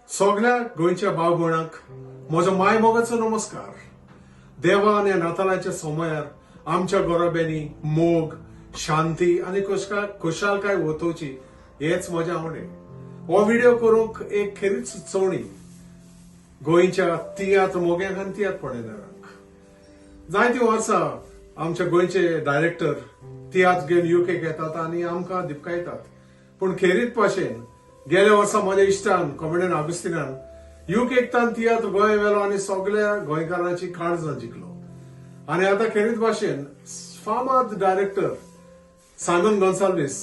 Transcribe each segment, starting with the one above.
सगळ्या गोंयच्या भाव भयणांक म्हजो माय मोगाचो नमस्कार. देवान ह्या नातालाच्या समयार आमच्या गोरब्यांनी मोग, शांती आणि खुशालकाय वतोवची हेच म्हजे आवडे. हो व्हिडिओ करूंक एक खेरीत सुचोवणी गोंयच्या तियात्र मोग्यांक आनी तियात्र पळयणाऱ्यांक. जायती वर्सां आमच्या गोंयचे डायरेक्टर तियात्र घेवन युकेक येतात आनी आमकां दिपकायतात. पूण खेरीत भाशेन गेल्या वर्सा म्हज्या इश्टान कॉमेडियन ऑगस्टिनान युकेकतान तियात्र गोंय व्हेलो आनी सगळ्या गोंयकारांची काळजां जिखलो. आनी आतां खेरीत भाशेन फामाद डायरेक्टर सायमन गोन्साल्वीस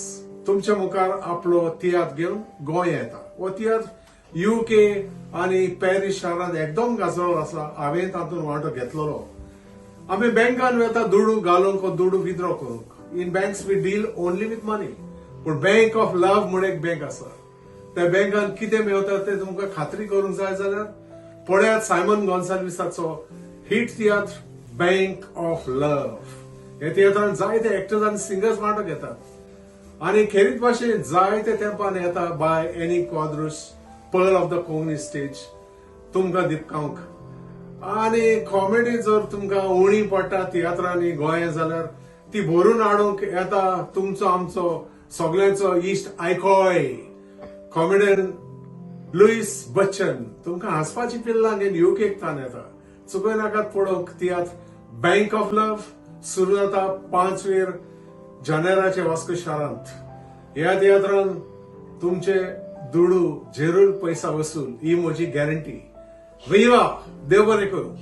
तुमच्या मुखार आपलो तियात्र घेवन गोंय येता. हो तियात्र युके आनी पॅरीस शारांत एकदम गाजलो आसा. हांवें तातूंत वांटो घेतलेलो. आमी बँकान वेता दुडू घालूंक दुडू विथड्रॉ करूंक. In banks we deal only with money. पूण बँक ऑफ लव्ह म्हणून एक बँक आसा. त्या बँकान कितें मेळटा ते तुमकां खात्री करूंक जाय जाल्यार पळयात सायमन गोन्साल्वीसाचो hit tiatr bank of love. हे तियात्रांत जायते एक्टर्स आनी सिंगर्स वांटो घेतात. आनी खेरीत भाशेन जायते तेंपान येता by any Quadros pearl of the Konkani stage तुमकां दिपकावंक. आनी कॉमेडी जर तुमकां उणी पडटा तियात्रांनी गोंया जाल्यार ती भरून हाडूंक येता तुमचो आमचो सगळ्यांचो इश्ट आयकॉय कॉमेडियन लुईस बच्चन. तुमकां हांसपाची पिल्लां घेवन युकेक तान येता. चुकय नाकात पळोवंक तियात्र बँक ऑफ लव्ह. सुरू जाता 5 जानेराचे वास्को शारांत. ह्या तियात्रांत तुमचे दुडू झेरूल पैसा वसूल ही म्हजी गॅरंटी. विवा देव बरें करूं.